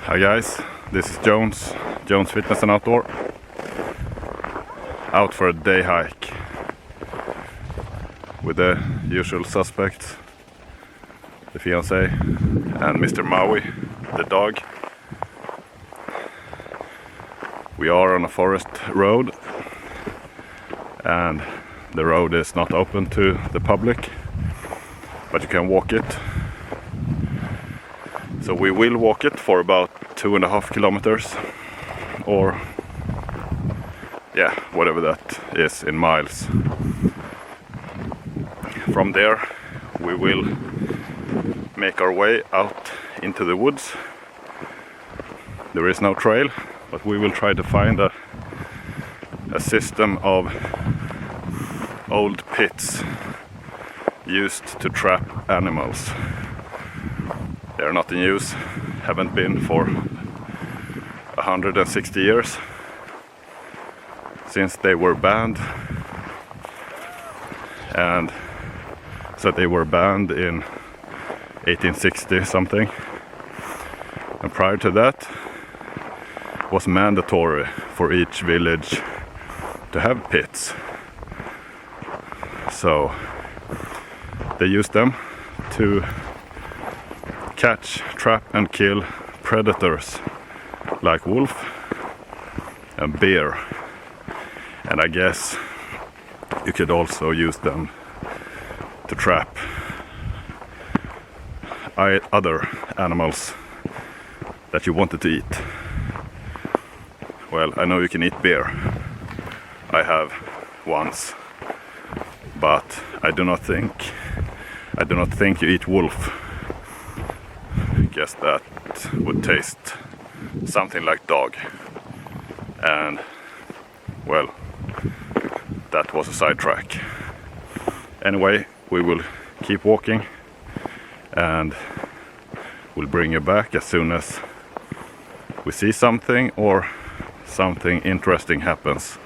Hi guys, this is Jones Fitness and Outdoor, out for a day hike with the usual suspects, the fiancé and Mr. Maui, the dog. We are on a forest road and the road is not open to the public, but you can walk it. So we will walk it for about 2.5 kilometers, or yeah, whatever that is in miles. From there we will make our way out into the woods. There is no trail, but we will try to find a system of old pits used to trap animals. They're not in use, haven't been for 160 years, since they were banned. And so they were banned in 1860 something, and prior to that it was mandatory for each village to have pits. So they used them to catch, trap and kill predators like wolf and bear, and I guess you could also use them to trap other animals that you wanted to eat. Well, I know you can eat bear. I have once, but I do not think you eat wolf. I guess that would taste something like dog. And well, that was a sidetrack. Anyway, we will keep walking and we'll bring you back as soon as we see something or something interesting happens.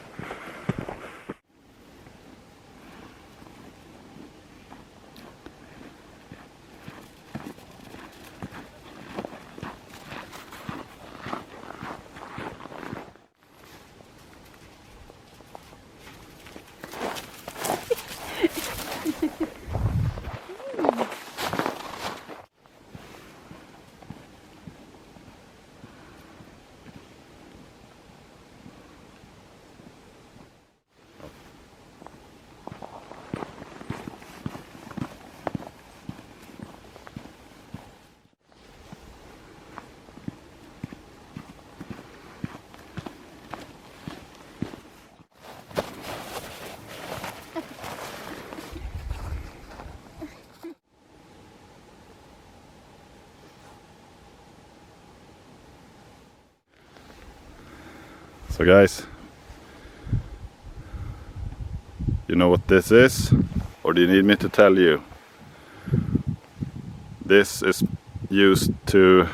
So guys, you know what this is? Or do you need me to tell you? This is used to,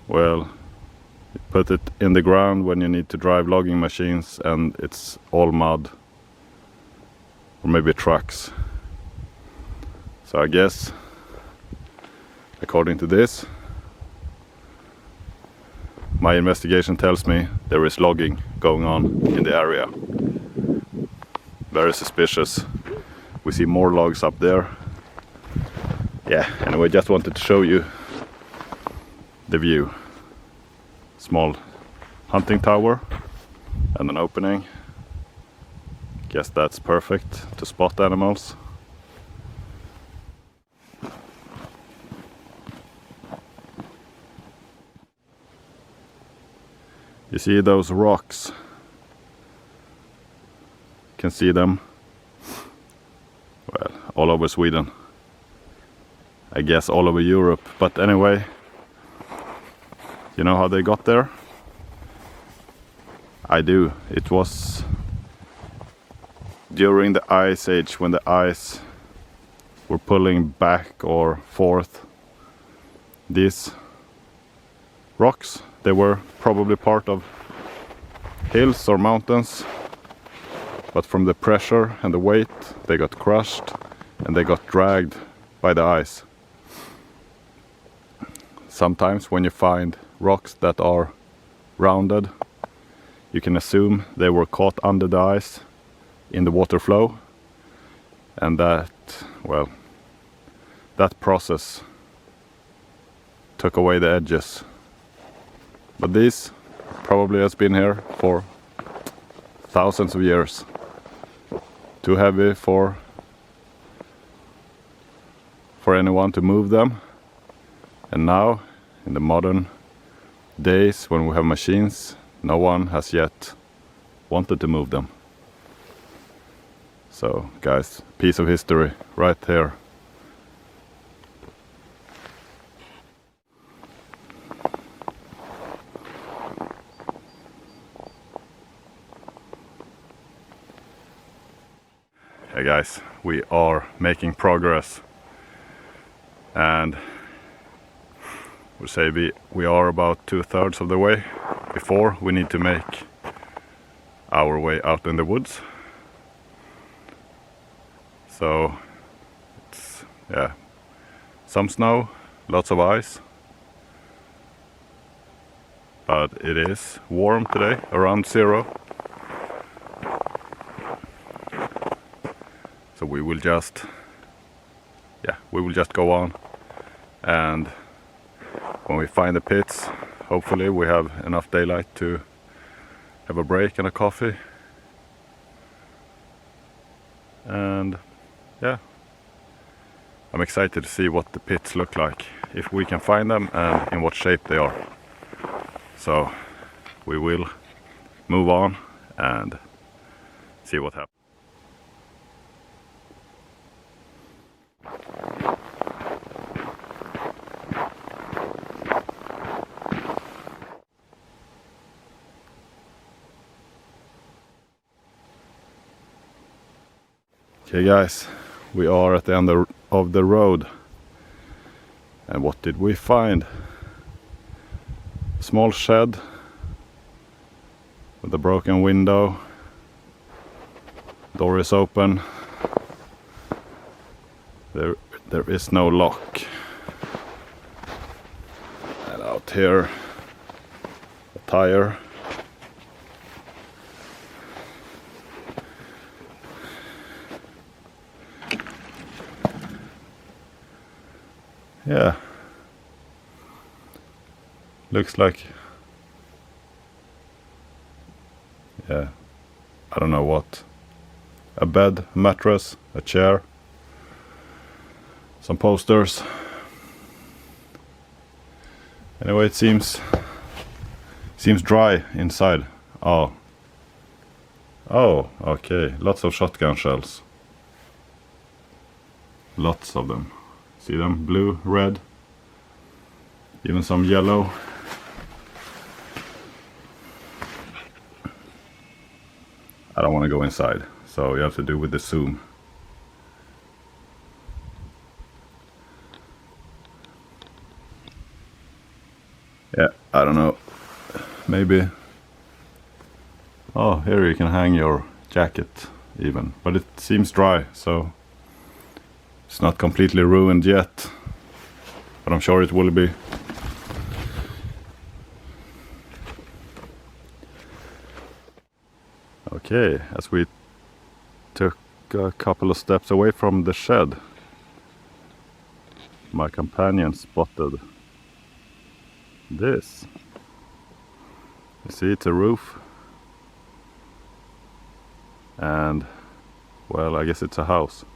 well, you put it in the ground when you need to drive logging machines and it's all mud, or maybe trucks. So I guess, according to this, my investigation tells me there is logging going on in the area. Very suspicious. We see more logs up there. Yeah, anyway, just wanted to show you the view. Small hunting tower and an opening. Guess that's perfect to spot animals. You see those rocks? Can see them, well, all over Sweden. I guess all over Europe, but anyway, you know how they got there? I do. It was during the ice age, when the ice were pulling back or forth these rocks, they were probably part of hills or mountains, but from the pressure and the weight they got crushed and they got dragged by the ice. Sometimes when you find rocks that are rounded, you can assume they were caught under the ice in the water flow, and that, well, that process took away the edges. But these probably has been here for thousands of years. Too heavy for anyone to move them. And now, in the modern days when we have machines, no one has yet wanted to move them. So, guys, piece of history right here. Hey guys, we are making progress, and we'll say we are about 2/3 of the way before we need to make our way out in the woods. So it's, yeah, some snow, lots of ice, but it is warm today, around 0. So we will just go on, and when we find the pits, hopefully we have enough daylight to have a break and a coffee. And yeah, I'm excited to see what the pits look like, if we can find them and in what shape they are. So we will move on and see what happens. Okay guys, we are at the end of the road, and what did we find? A small shed with a broken window, door is open, there is no lock, and out here a tire. Yeah, looks like, yeah, I don't know what, a bed, a mattress, a chair, some posters. Anyway, it seems dry inside. Oh, okay, lots of shotgun shells, lots of them. See them? Blue, red, even some yellow. I don't want to go inside, so you have to do with the zoom. Yeah, I don't know. Maybe. Oh, here you can hang your jacket even, but it seems dry, so it's not completely ruined yet, but I'm sure it will be. Okay, as we took a couple of steps away from the shed, my companion spotted this. You see, it's a roof, and well, I guess it's a house.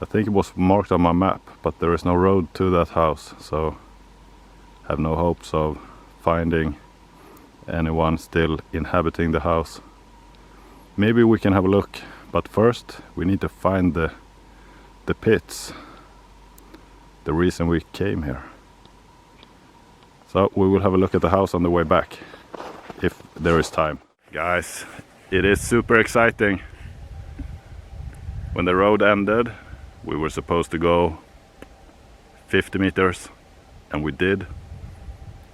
I think it was marked on my map, but there is no road to that house, so I have no hopes of finding anyone still inhabiting the house. Maybe we can have a look, but first we need to find the pits, the reason we came here. So we will have a look at the house on the way back, if there is time. Guys, it is super exciting. When the road ended, we were supposed to go 50 meters, and we did.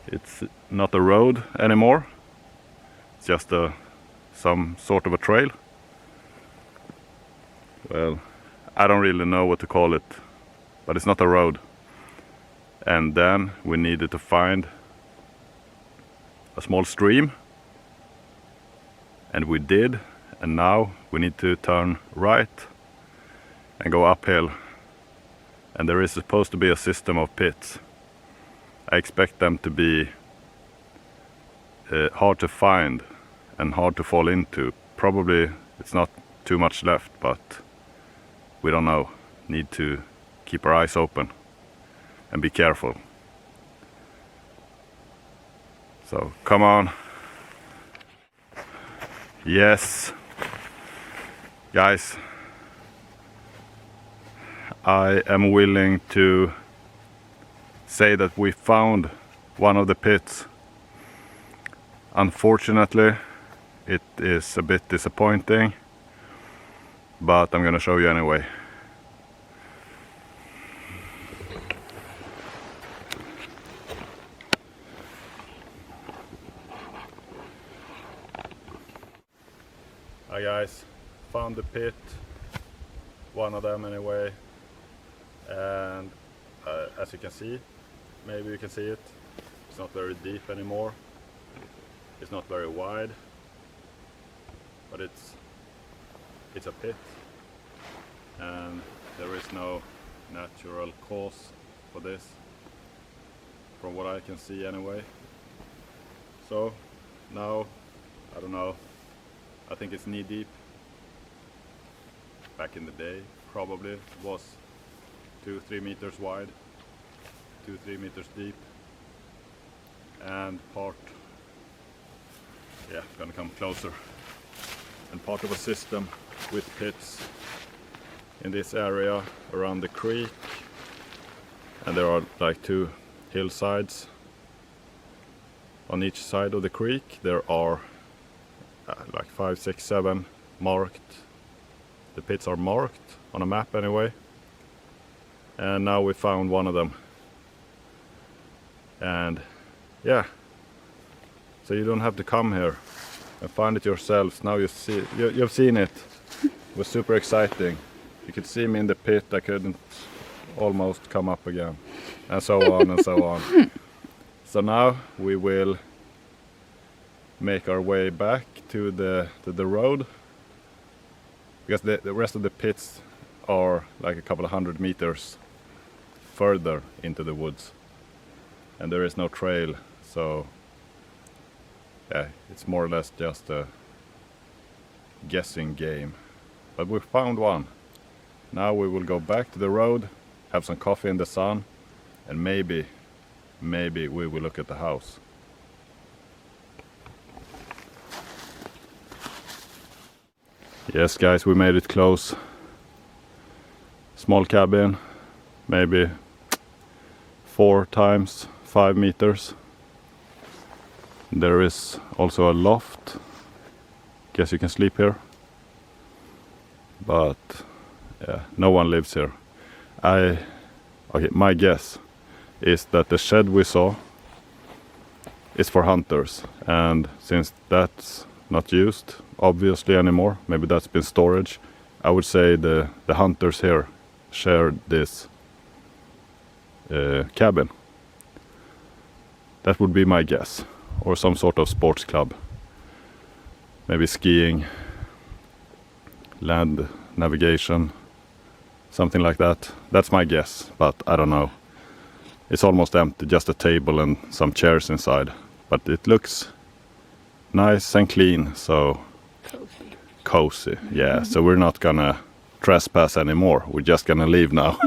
It's not a road anymore, it's just some sort of a trail. Well, I don't really know what to call it, but it's not a road. And then we needed to find a small stream, and we did, and now we need to turn right and go uphill. And there is supposed to be a system of pits. I expect them to be hard to find and hard to fall into. Probably it's not too much left, but we don't know. Need to keep our eyes open and be careful. So come on. Yes, guys, I am willing to say that we found one of the pits. Unfortunately, it is a bit disappointing, but I'm gonna show you anyway. Hi guys, found the pit, one of them anyway, and as you can see, maybe you can see it, it's not very deep anymore, it's not very wide, but it's a pit, and there is no natural cause for this, from what I can see anyway. So now, I don't know, I think it's knee deep. Back in the day, probably it was 2-3 meters wide, 2-3 meters deep, and gonna come closer, and part of a system with pits in this area around the creek, and there are like 2 hillsides on each side of the creek. There are like 5, 6, 7 marked. The pits are marked on a map anyway, and now we found one of them. And yeah, so you don't have to come here and find it yourselves. Now you see, you've seen it. It was super exciting. You could see me in the pit. I couldn't almost come up again, and so on and so on. So now we will make our way back to the road, because the rest of the pits are like a couple of 100 meters further into the woods, and there is no trail, so yeah, it's more or less just a guessing game. But we found one. Now we will go back to the road, have some coffee in the sun, and maybe we will look at the house. Yes guys, we made it close. Small cabin, maybe 4 times 5 meters. There is also a loft. Guess you can sleep here. But yeah, no one lives here. Okay, my guess is that the shed we saw is for hunters, and since that's not used obviously anymore, maybe that's been storage, I would say the hunters here share this cabin. That would be my guess. Or some sort of sports club, maybe skiing, land navigation, something like that. That's my guess, but I don't know. It's almost empty, just a table and some chairs inside, but it looks nice and clean, so cozy. Yeah, so we're not gonna trespass anymore, we're just gonna leave now.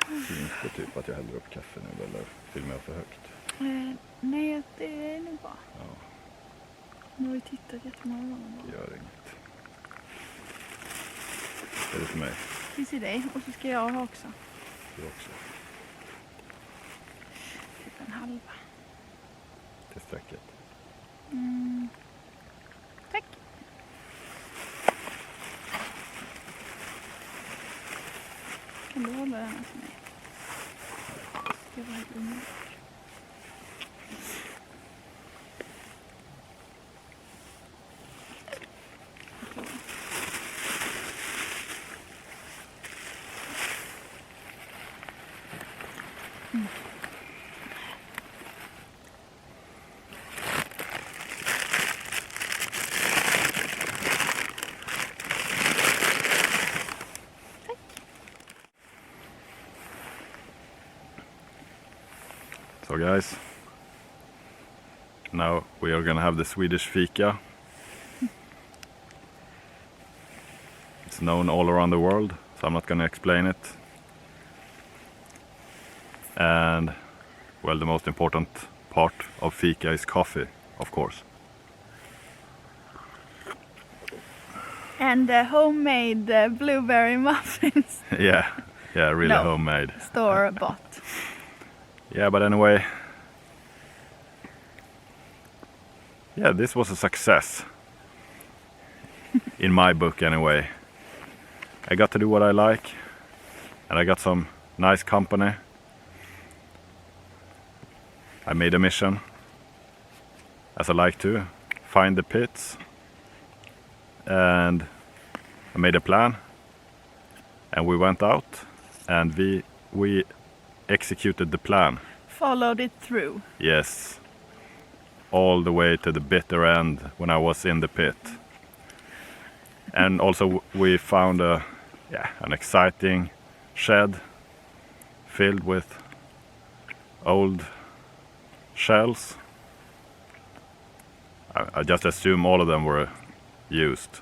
Syns det typ att jag häller upp kaffe nu eller filmar jag för högt? Nej, det är nog bra. Ja. Nu har vi tittat jättemånga gånger. Det gör inget. Är det för mig? Det är till dig och så ska jag ha också. Du också. Typ en halva. Till strecket. Tack. Kan du hålla den för mig? Det var helt underbart. So guys, now we are gonna have the Swedish fika. It's known all around the world, so I'm not gonna explain it. And well, the most important part of fika is coffee, of course. And homemade blueberry muffins. Yeah, really No. homemade. Store bought. Yeah, but anyway, yeah, this was a success. In my book anyway. I got to do what I like, and I got some nice company. I made a mission, as I like to, find the pits, and I made a plan, and we went out, and we executed the plan. Followed it through. Yes, all the way to the bitter end when I was in the pit. And also we found an exciting shed filled with old shells. I just assume all of them were used.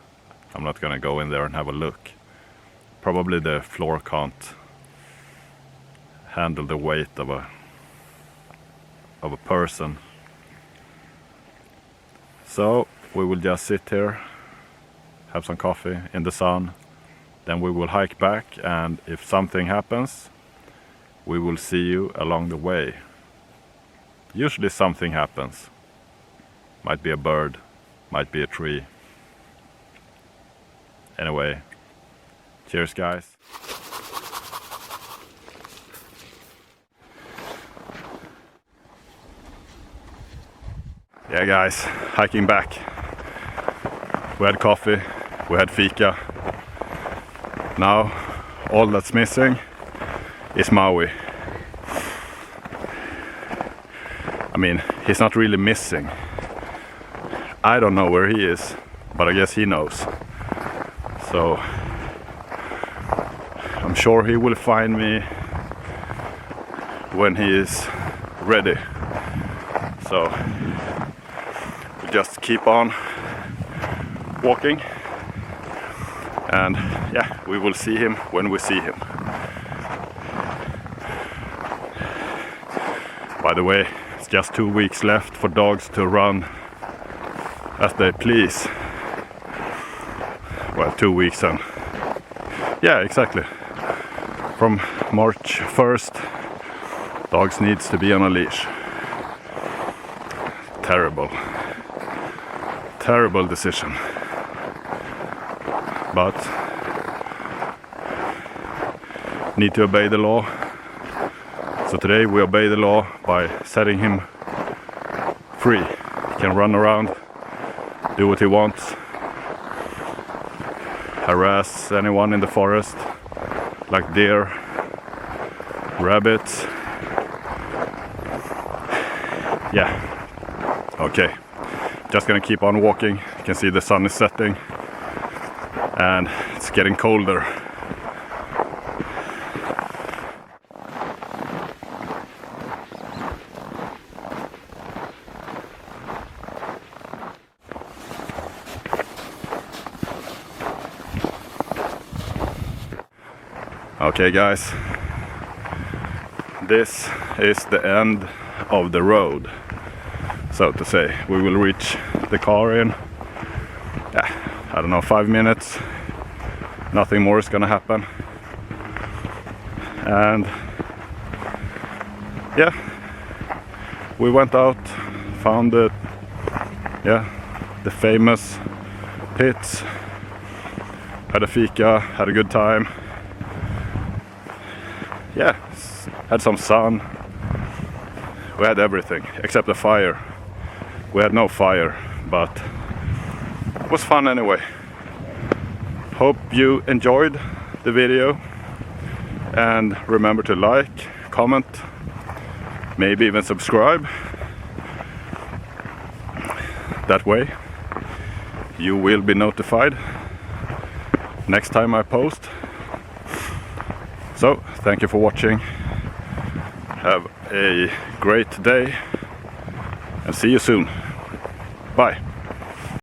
I'm not gonna go in there and have a look. Probably the floor can't handle the weight of a person. So we will just sit here, have some coffee in the sun, then we will hike back, and if something happens, we will see you along the way. Usually something happens. Might be a bird, might be a tree. Anyway, cheers guys. Yeah guys, hiking back. We had coffee, we had fika. Now all that's missing is Maui. I mean, he's not really missing. I don't know where he is, but I guess he knows. So I'm sure he will find me when he is ready. So we just keep on walking, and yeah, we will see him when we see him. By the way, it's just 2 weeks left for dogs to run as they please. Well, 2 weeks and yeah, exactly. From March 1st, dogs needs to be on a leash. Terrible decision. But need to obey the law. So today we obey the law by setting him free. He can run around, do what he wants, harass anyone in the forest, like deer, rabbits. Yeah, okay. Just gonna keep on walking. You can see the sun is setting and it's getting colder. Okay guys, this is the end of the road, so to say. We will reach the car in, I don't know, 5 minutes. Nothing more is gonna happen. And yeah, we went out, found the famous pits, had a fika, had a good time. Yeah, had some sun. We had everything except the fire. We had no fire, but it was fun anyway. Hope you enjoyed the video, and remember to like, comment, maybe even subscribe. That way you will be notified next time I post. So thank you for watching. Have a great day and see you soon. Bye.